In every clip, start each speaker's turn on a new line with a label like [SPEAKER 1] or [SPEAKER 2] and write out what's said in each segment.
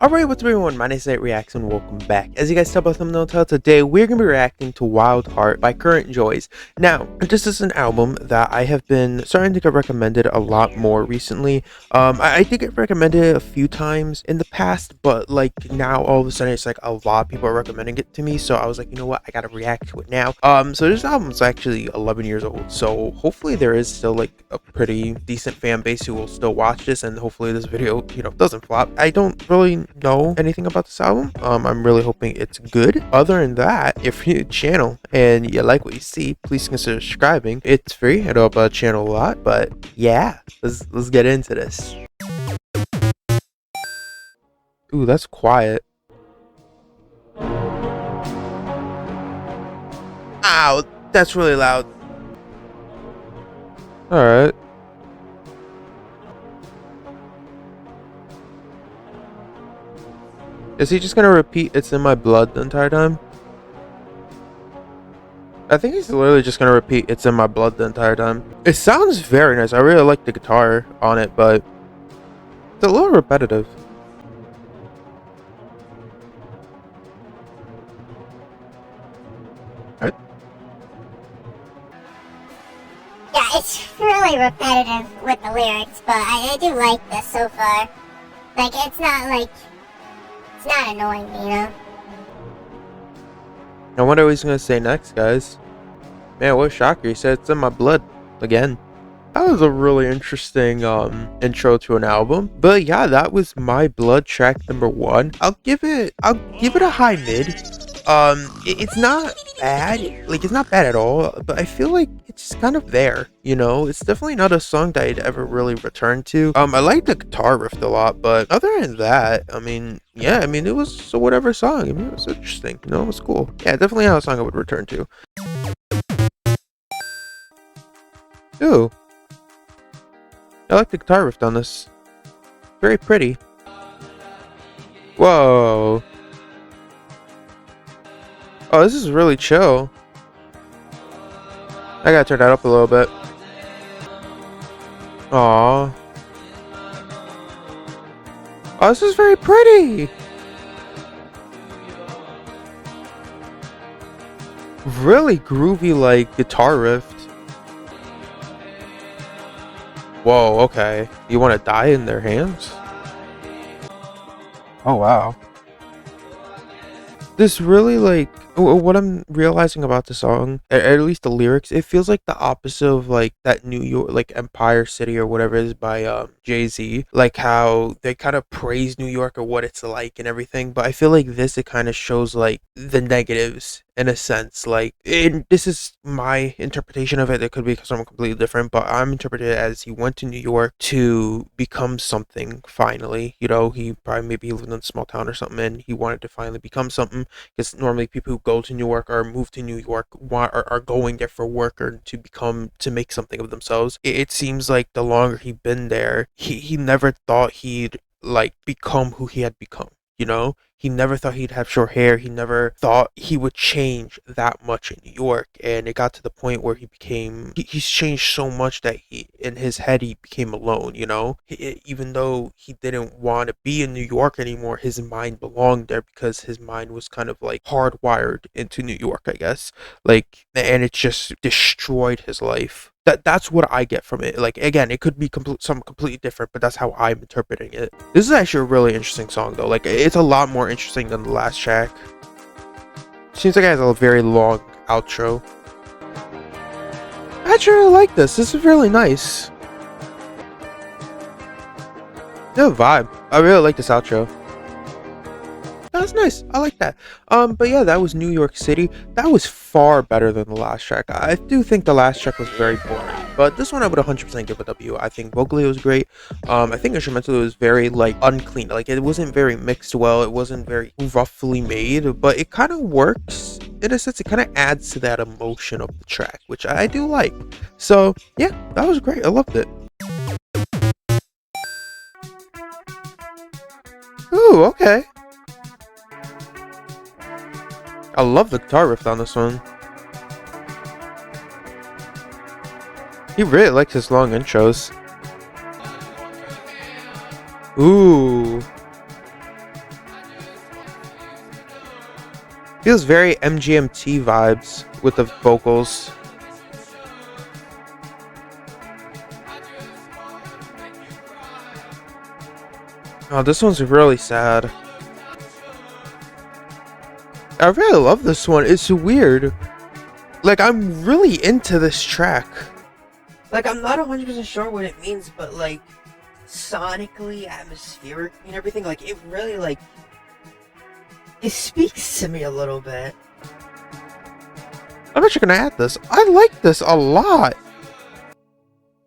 [SPEAKER 1] Alright, what's up everyone, my name is Nate Reacts and welcome back. As you guys tell by the thumbnail title, today we're going to be reacting to Wild Heart by Current Joys. Now, this is an album that I have been starting to get recommended a lot more recently. I did get recommended a few times in the past, but like now all of a sudden it's like a lot of people are recommending it to me, so I was like, you know what, I gotta react to it now. So this album is actually 11 years old, so hopefully there is still like a pretty decent fan base who will still watch this, and hopefully this video, doesn't flop. I don't really know anything about this album. I'm really hoping it's good. Other than that, if you're new to the channel and you like what you see, please consider subscribing. It's free. I know about the channel a lot, but yeah, let's get into this. Ooh, that's quiet. Ow, that's really loud. All right. Is he just gonna repeat "It's in my blood" the entire time? I think he's literally just gonna repeat "It's in my blood" the entire time. It sounds very nice. I really like the guitar on it, but it's a little repetitive.
[SPEAKER 2] Yeah, it's really repetitive with the lyrics, but I do like this so far. It's not annoying me,
[SPEAKER 1] I wonder what he's gonna say next, guys. Man, what a shocker. He said "It's in my blood" again. That was a really interesting intro to an album. But yeah, that was My Blood track number 1. I'll give it a high mid. It's not bad. Like, it's not bad at all, but I feel like it's just kind of there, It's definitely not a song that I'd ever really return to. I like the guitar riff a lot, but other than that, it was a whatever song. It was interesting, it was cool. Yeah, definitely not a song I would return to. Ooh. I like the guitar riff on this. Very pretty. Whoa. Oh, this is really chill. I gotta turn that up a little bit. Aww. Oh, this is very pretty. Really groovy, like, guitar riff. Whoa, okay. You want to die in their hands? Oh, wow. This really, like, what I'm realizing about the song, at least the lyrics, it feels like the opposite of like that New York, like Empire City or whatever it is by Jay-Z. Like how they kind of praise New York or what it's like and everything, but I feel like this, it kind of shows like the negatives in a sense. Like, this is my interpretation of it. It could be something completely different, but I'm interpreting it as he went to New York to become something finally. He probably maybe lived in a small town or something, and he wanted to finally become something, because normally people who go to New York or move to New York are going there for work or to make something of themselves. It seems like the longer he'd been there, he never thought he'd like become who he had become. He never thought he'd have short hair. He never thought he would change that much in New York. And it got to the point where he's changed so much that in his head, he became alone, even though he didn't want to be in New York anymore, his mind belonged there because his mind was kind of like hardwired into New York, I guess. Like, and it just destroyed his life. That's what I get from it. Like, again, it could be something completely different, but that's how I'm interpreting it. This is actually a really interesting song, though. Like, it's a lot more interesting than the last track. Seems like it has a very long outro. I actually really like this. This is really nice. No vibe. I really like this outro. That's nice. I like that. But yeah, that was New York City. That was far better than the last track. I do think the last track was very boring, but this one I would 100% give a W. I think vocally it was great. I think instrumentally it was very like unclean. Like, it wasn't very mixed well. It wasn't very roughly made, but it kind of works in a sense. It kind of adds to that emotion of the track, which I do like. So yeah, that was great. I loved it. Ooh, okay. I love the guitar riff on this one. He really likes his long intros. Ooh. Feels very MGMT vibes with the vocals. Oh, this one's really sad. I really love this one. It's weird. Like, I'm really into this track. Like, I'm not 100% sure what it means, but like, sonically, atmospherically, and everything, like, it really, like, it speaks to me a little bit. I'm actually gonna add this. I like this a lot.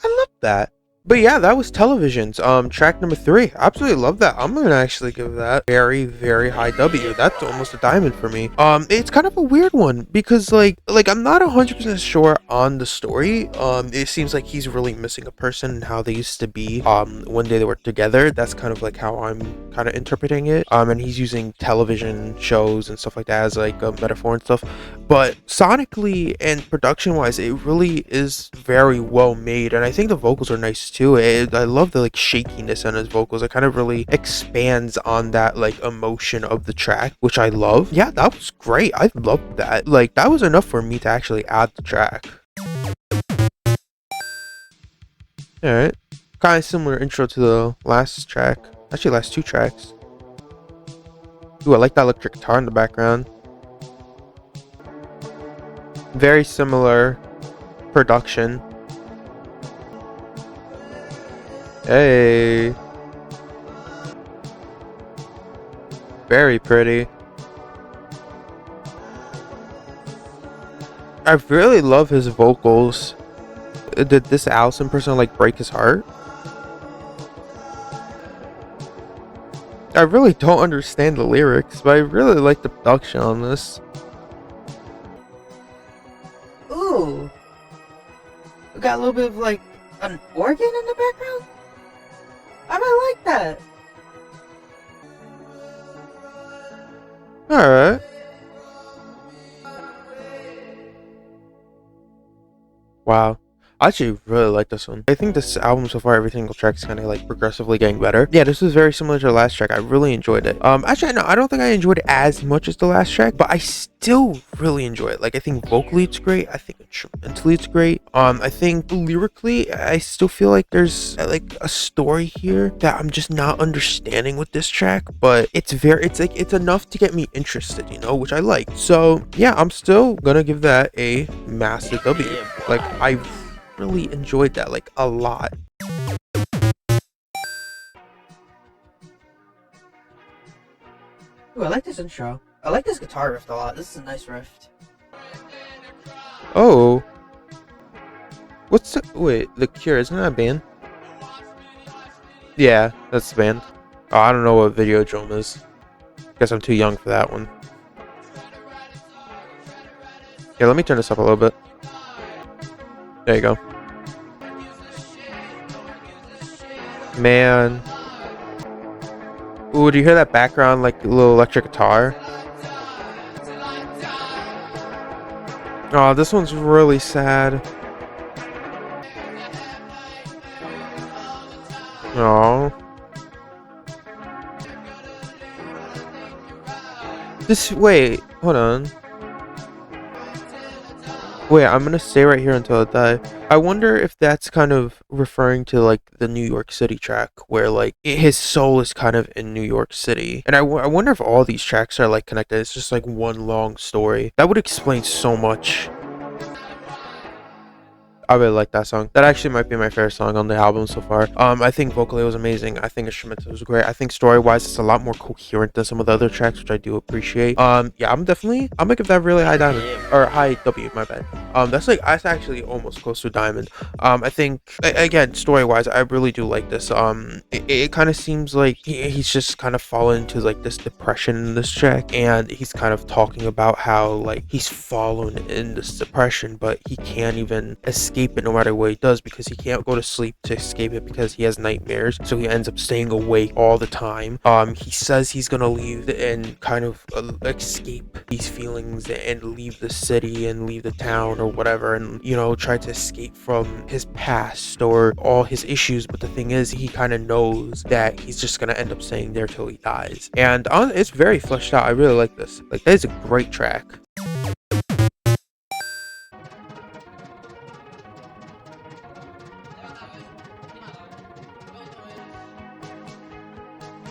[SPEAKER 1] I love that. But yeah, that was Televisions. Track number 3. Absolutely love that. I'm gonna actually give that very, very high W. That's almost a diamond for me. It's kind of a weird one because like I'm not 100% sure on the story. It seems like he's really missing a person and how they used to be one day they were together. That's kind of like how I'm kind of interpreting it. And he's using television shows and stuff like that as like a metaphor and stuff. But sonically and production wise, it really is very well made, and I think the vocals are nice too. I love the like shakiness on his vocals. It kind of really expands on that like emotion of the track, which I love. Yeah, that was great. I loved that. Like, that was enough for me to actually add the track. Alright. Kind of similar intro to the last track. Actually, last 2 tracks. Ooh, I like that electric guitar in the background. Very similar production. Hey. Very pretty. I really love his vocals. Did this Allison person like break his heart? I really don't understand the lyrics, but I really like the production on this. Ooh. We got a little bit of like an organ in the background? I really like that. Alright. Wow. I actually really like this one. I think this album so far, every single track is kind of like progressively getting better. Yeah, this was very similar to the last track. I really enjoyed it. Actually, no, I don't think I enjoyed it as much as the last track, but I still really enjoy it. Like, I think vocally it's great. I think instrumentally it's great. I think lyrically, I still feel like there's like a story here that I'm just not understanding with this track, but it's enough to get me interested, you know, which I like. So yeah, I'm still gonna give that a massive W. Like, I really enjoyed that like a lot. Ooh, I like this intro. I like this guitar riff a lot. This is a nice riff. Oh, what's the wait? The Cure, isn't that a band? Yeah, that's the band. Oh, I don't know what Videodrome is. Guess I'm too young for that one. Yeah, let me turn this up a little bit. There you go. Man. Ooh, do you hear that background, like, little electric guitar? Oh, this one's really sad. Oh. Wait, hold on. Wait, I'm gonna stay right here until I die. I wonder if that's kind of referring to like the New York City track where like his soul is kind of in New York City. And I wonder if all these tracks are like connected. It's just like one long story. That would explain so much. I really like that song. That actually might be my favorite song on the album so far. I think vocally it was amazing. I think instrumental was great. I think story-wise it's a lot more coherent than some of the other tracks, which I do appreciate. Yeah, I'm gonna give that really high diamond. Or high W, my bad. That's actually almost close to a diamond. I think again, story-wise, I really do like this. It kind of seems like he's just kind of fallen into like this depression in this track, and he's kind of talking about how like he's fallen in this depression, but he can't even escape escape it no matter what he does, because he can't go to sleep to escape it because he has nightmares. So he ends up staying awake all the time. He says he's gonna leave and kind of escape these feelings and leave the city and leave the town or whatever, and try to escape from his past or all his issues. But the thing is, he kind of knows that he's just gonna end up staying there till he dies. And it's very fleshed out. I really like this. Like, that is a great track.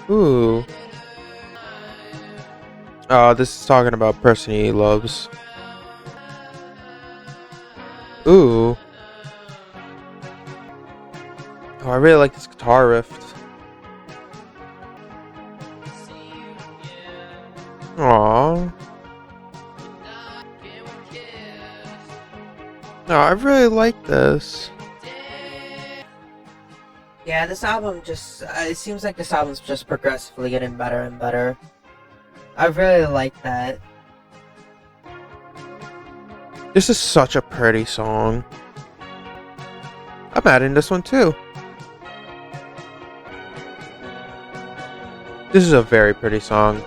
[SPEAKER 1] Ooh. This is talking about person he loves. Ooh. Oh, I really like this guitar riff. Aww. No, I really like this. Yeah, this album just, it seems like this album's just progressively getting better and better. I really like that. This is such a pretty song. I'm adding this one too. This is a very pretty song.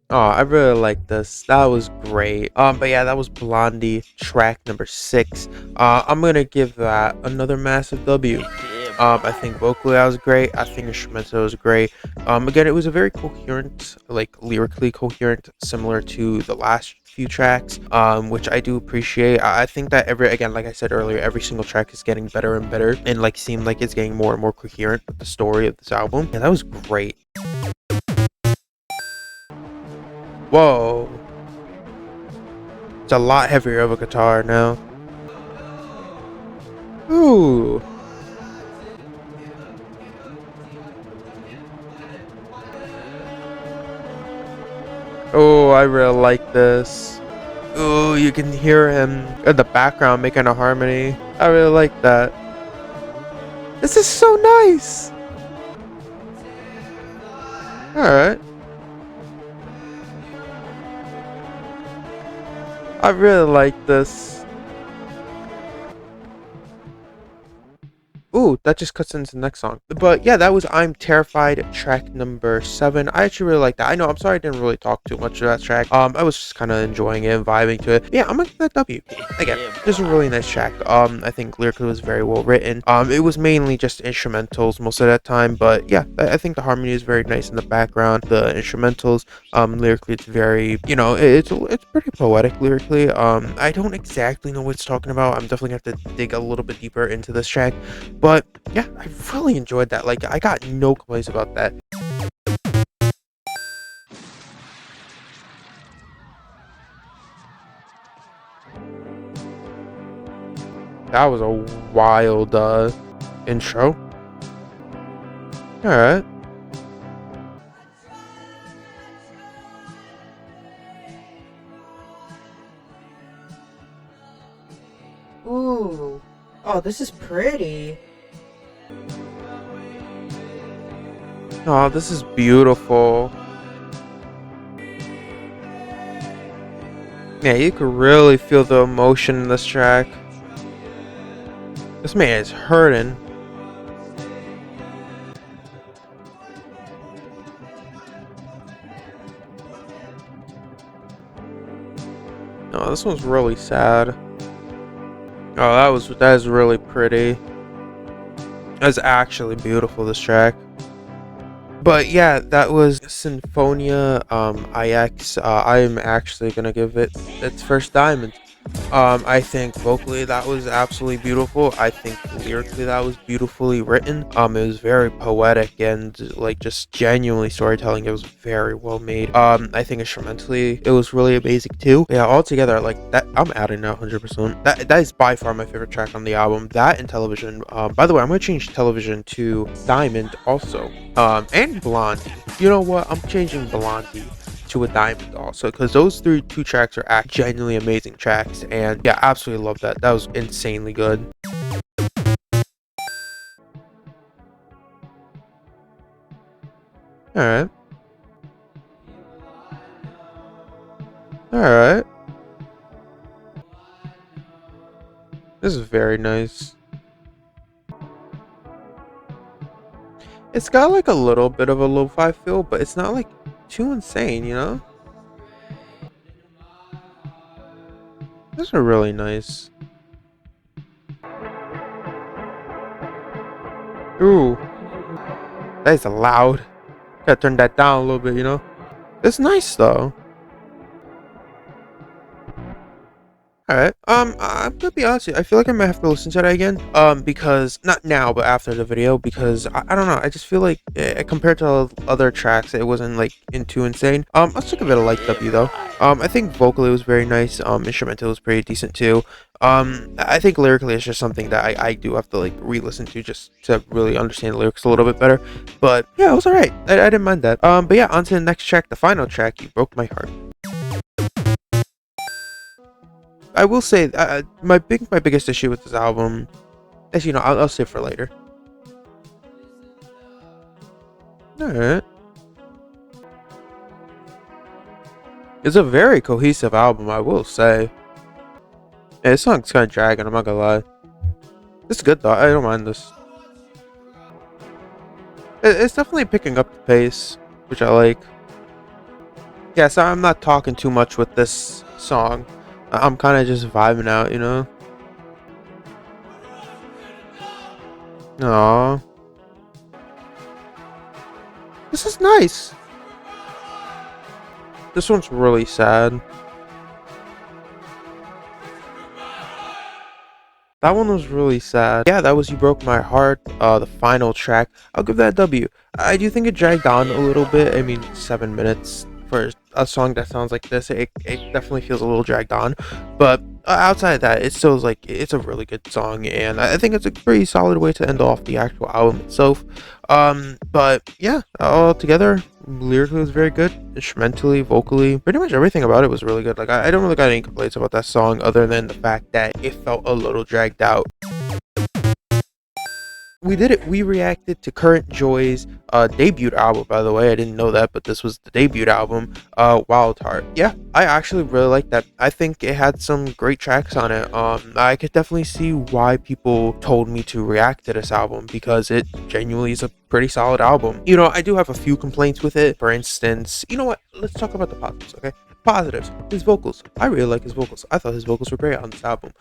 [SPEAKER 1] Oh, I really like this. That was great. But yeah, that was Blondie, track number 6. I'm gonna give that another massive W. I think vocally that was great. I think instrumental was great. Again, it was a very coherent, like lyrically coherent, similar to the last few tracks, which I do appreciate. I think that again, like I said earlier, every single track is getting better and better, and like seemed like it's getting more and more coherent with the story of this album. Yeah, that was great. Whoa. It's a lot heavier of a guitar now. Ooh. Oh, I really like this. Ooh, you can hear him in the background making a harmony. I really like that. This is so nice. Alright. I really like this. Ooh, that just cuts into the next song. But yeah, that was I'm Terrified, track number 7. I actually really like that. I know, I'm sorry I didn't really talk too much of that track. I was just kind of enjoying it and vibing to it. But yeah, I'm gonna give that W. Again, this is a really nice track. I think lyrically was very well written. It was mainly just instrumentals most of that time, but yeah, I think the harmony is very nice in the background. The instrumentals, lyrically, it's very, it's pretty poetic lyrically. I don't exactly know what it's talking about. I'm definitely gonna have to dig a little bit deeper into this track. But yeah, I really enjoyed that. Like, I got no complaints about that. That was a wild intro. All right. Ooh. Oh, this is pretty. Oh, this is beautiful. Yeah, you could really feel the emotion in this track. This man is hurting. Oh, this one's really sad. Oh, that is really pretty. That's actually beautiful, this track. But yeah, that was Symphonia IX. I'm actually gonna give it its first diamond. I think vocally that was absolutely beautiful. I think lyrically that was beautifully written. It was very poetic and like just genuinely storytelling. It was very well made. I think instrumentally it was really amazing too. Yeah, altogether like that, I'm adding that 100%. That is by far my favorite track on the album. That and Television. By the way, I'm gonna change Television to Diamond also. And Blondie. You know what? I'm changing Blondie to a diamond also, because those two tracks are genuinely amazing tracks, and yeah, absolutely love that. That was insanely good. All right. All right. This is very nice. It's got like a little bit of a lo-fi feel, but it's not like too insane, you know? These are really nice. Ooh, that's loud. Gotta turn that down a little bit, you know? It's nice though. Alright, I'm gonna be honest with you, I feel like I might have to listen to that again, because, not now, but after the video, because, I don't know, I just feel like, compared to other tracks, it wasn't, like, too insane. Let's give it a light W, though. I think vocally it was very nice, instrumental was pretty decent, too. I think lyrically it's just something that I do have to, like, re-listen to just to really understand the lyrics a little bit better, but, yeah, it was alright, I didn't mind that. But yeah, on to the next track, the final track, You Broke My Heart. I will say, my biggest issue with this album, as you know, I'll save for later. All right, it's a very cohesive album, I will say. Yeah, this song's kind of dragging. I'm not gonna lie. It's good though. I don't mind this. It's definitely picking up the pace, which I like. Yeah, so I'm not talking too much with this song. I'm kind of just vibing out, you know. Aww. This is nice. This one's really sad. That one was really sad. Yeah, that was You Broke My Heart, the final track. I'll give that a W. I do think it dragged on a little bit. I mean, 7 minutes for a song that sounds like this, it definitely feels a little dragged on. But outside of that, it still is like, it's a really good song, and I think it's a pretty solid way to end off the actual album itself. But yeah, altogether, lyrically was very good, instrumentally, vocally, pretty much everything about it was really good. Like, I don't really got any complaints about that song other than the fact that it felt a little dragged out. We did it. We reacted to Current Joy's debut album, by the way. I didn't know that, but this was the debut album, Wild Heart. Yeah, I actually really like that. I think it had some great tracks on it. I could definitely see why people told me to react to this album, because it genuinely is a pretty solid album. You know, I do have a few complaints with it. For instance, you know what? Let's talk about the positives, okay? Positives, his vocals. I really like his vocals. I thought his vocals were great on this album.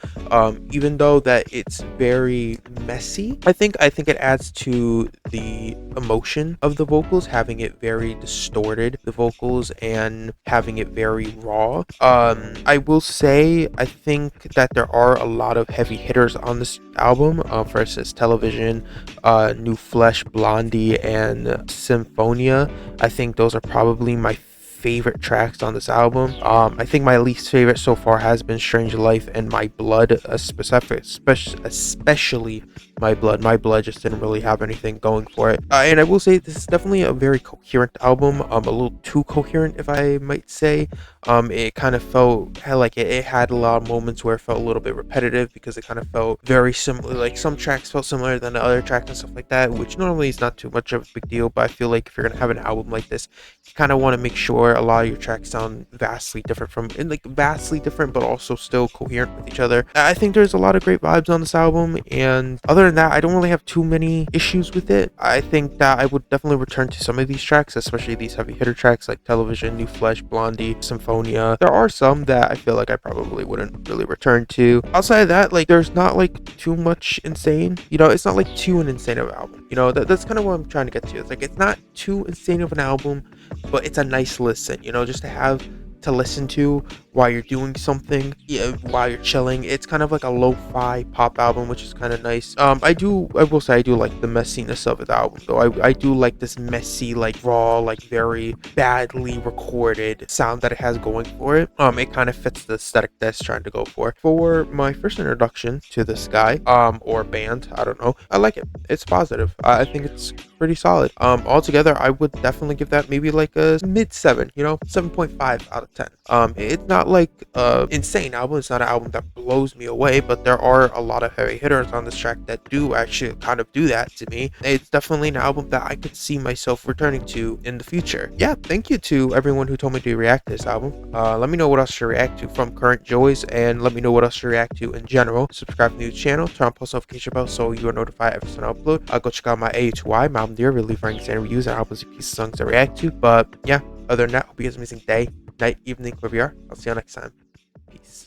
[SPEAKER 1] Even though that it's very messy, I think it adds to the emotion of the vocals, having it very distorted, the vocals, and having it very raw. I will say, I think that there are a lot of heavy hitters on this album, versus Television, New Flesh, Blondie, and Symphonia. I think those are probably my favorite tracks on this album. I think my least favorite so far has been Strange Life and My Blood, especially My Blood. My Blood just didn't really have anything going for it. And I will say this is definitely a very coherent album, a little too coherent, if I might say. It kind of felt like it had a lot of moments where it felt a little bit repetitive, because it kind of felt very similar. Like, some tracks felt similar than the other tracks and stuff like that, which normally is not too much of a big deal, but I feel like if you're gonna have an album like this, you kind of want to make sure a lot of your tracks sound vastly different but also still coherent with each other. I think there's a lot of great vibes on this album, and other than that, I don't really have too many issues with it. I think that I would definitely return to some of these tracks, especially these heavy hitter tracks like Television, New Flesh, Blondie, Symphonia. There are some that I feel like I probably wouldn't really return to. Outside of that, like, there's not like too much insane, you know. It's not like too an insane of an album, you know. That's kind of what I'm trying to get to. It's like, it's not too insane of an album, but it's a nice listen, you know, just to have to listen to while you're doing something, yeah, while you're chilling. It's kind of like a lo-fi pop album, which is kind of nice. I will say I do like the messiness of the album, though. I do like this messy, like, raw, like, very badly recorded sound that it has going for it. It kind of fits the aesthetic that's trying to go for. For my first introduction to this guy, or band, I don't know, I like it. It's positive. I think it's pretty solid. Altogether, I would definitely give that maybe like a mid 7, you know, 7.5 out of 10. It's not like insane album. It's not an album that blows me away, but there are a lot of heavy hitters on this track that do actually kind of do that to me. It's definitely an album that I could see myself returning to in the future. Yeah, thank you to everyone who told me to react to this album. Let me know what else to react to from current joys, and let me know what else to react to in general. Subscribe to the channel, turn on post notification bell so you are notified every time I upload. Go check out my AHY, my album dear, really rankings and reviews and albums and pieces of songs to react to. But yeah, other than that, hope you guys have an amazing day, night, evening, wherever you are. I'll see you next time. Peace.